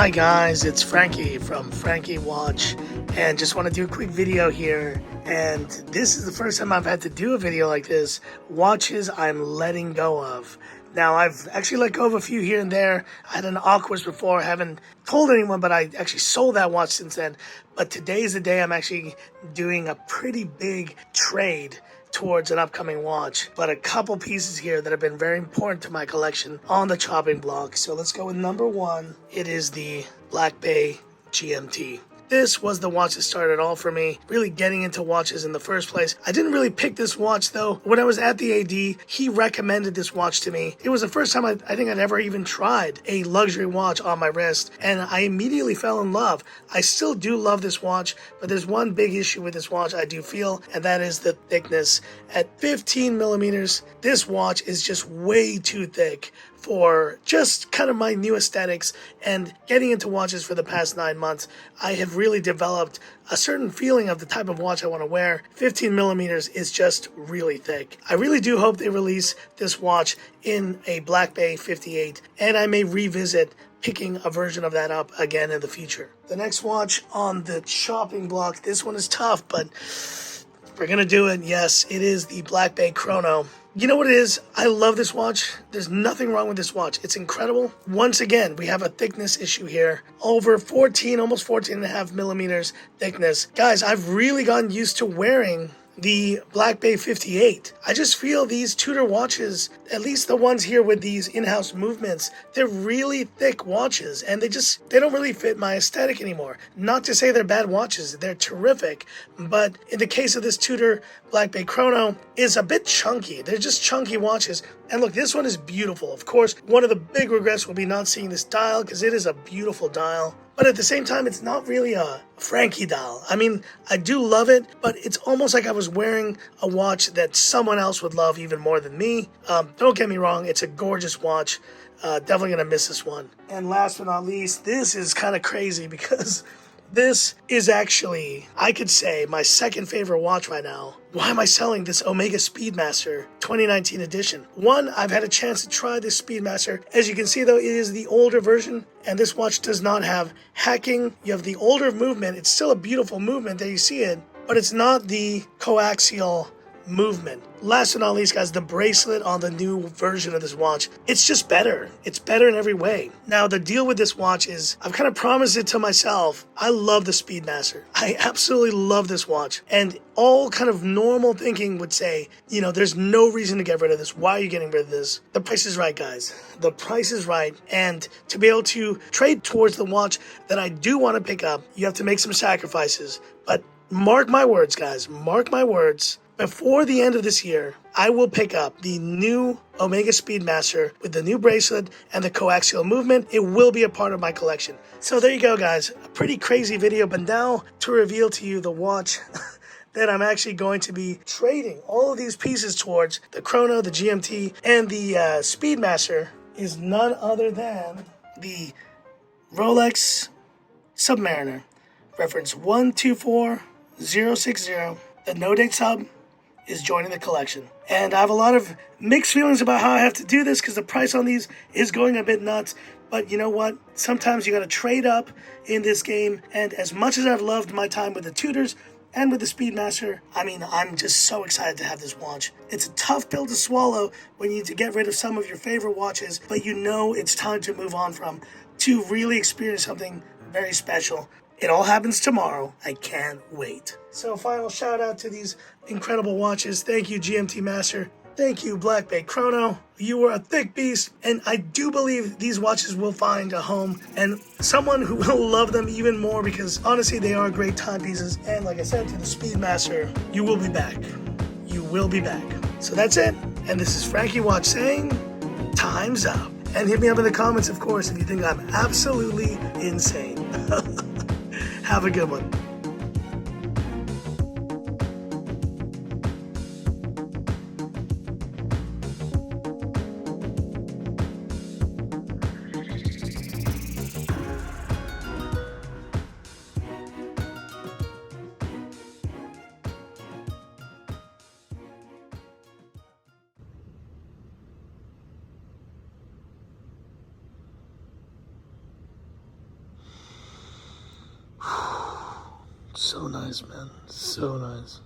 Hi guys, it's Frankie from Frankie Watch, and just want to do a quick video here. And this is the first time I've had to do a video like this. Watches I'm letting go of. Now, I've actually let go of a few here and there. I had an Aquas before, haven't told anyone, but I actually sold that watch since then. But today's the day I'm actually doing a pretty big trade towards an upcoming watch, but a couple pieces here that have been very important to my collection on the chopping block. So let's go with number one. It is the Black Bay GMT. This was the watch that started all for me, really getting into watches in the first place. I didn't really pick this watch though. When I was at the AD, he recommended this watch to me. It was the first time I think I'd ever even tried a luxury watch on my wrist, and I immediately fell in love. I still do love this watch, but there's one big issue with this watch I do feel, and that is the thickness. At 15 millimeters, this watch is just way too thick for just kind of my new aesthetics. And getting into watches for the past 9 months, I have really developed a certain feeling of the type of watch I want to wear. 15 millimeters is just really thick. I really do hope they release this watch in a Black Bay 58, and I may revisit picking a version of that up again in the future. The next watch on the chopping block, this one is tough, but we're gonna do it. Yes, it is the Black Bay Chrono. You know what it is? I love this watch. There's nothing wrong with this watch. It's incredible. Once again, we have a thickness issue here. Over 14, almost 14 and a half millimeters thickness. Guys, I've really gotten used to wearing the Black Bay 58. I just feel these Tudor watches, at least the ones here with these in-house movements, they're really thick watches, and they don't really fit my aesthetic anymore. Not to say they're bad watches, they're terrific, but in the case of this Tudor Black Bay Chrono, is a bit chunky. They're just chunky watches. And look, this one is beautiful. Of course, one of the big regrets will be not seeing this dial, because it is a beautiful dial. But at the same time, it's not really a Frankie dial. I mean, I do love it, but it's almost like I was wearing a watch that someone else would love even more than me. Don't get me wrong, it's a gorgeous watch. Definitely gonna miss this one. And last but not least, this is kind of crazy because this is actually, I could say, my second favorite watch right now. Why am I selling this Omega Speedmaster 2019 edition? One, I've had a chance to try this Speedmaster. As you can see though, it is the older version, and this watch does not have hacking. You have the older movement. It's still a beautiful movement that you see it, but it's not the coaxial movement. Last but not least, guys, the bracelet on the new version of this watch, it's just better. It's better in every way. Now, the deal with this watch is I've kind of promised it to myself. I love the Speedmaster. I absolutely love this watch. And all kind of normal thinking would say, you know, there's no reason to get rid of this. Why are you getting rid of this? The price is right, guys. The price is right. And to be able to trade towards the watch that I do want to pick up, you have to make some sacrifices. But mark my words, guys. Mark my words. Before the end of this year, I will pick up the new Omega Speedmaster with the new bracelet and the coaxial movement. It will be a part of my collection. So there you go, guys. A pretty crazy video, but now to reveal to you the watch that I'm actually going to be trading all of these pieces towards, the Chrono, the GMT, and the Speedmaster, is none other than the Rolex Submariner, reference 124060. The no-date sub is joining the collection. And I have a lot of mixed feelings about how I have to do this because the price on these is going a bit nuts. But you know what? Sometimes you got to trade up in this game. And as much as I've loved my time with the Tudors and with the Speedmaster, I mean, I'm just so excited to have this watch. It's a tough pill to swallow when you need to get rid of some of your favorite watches, but you know it's time to move on from to really experience something very special. It all happens tomorrow. I can't wait. So final shout out to these incredible watches. Thank you, GMT Master. Thank you, Black Bay Chrono. You were a thick beast, and I do believe these watches will find a home and someone who will love them even more because honestly, they are great timepieces. And like I said, to the Speedmaster, you will be back. You will be back. So that's it. And this is Frankie Watch saying, time's up. And hit me up in the comments, of course, if you think I'm absolutely insane. Have a good one. So nice, man. So nice.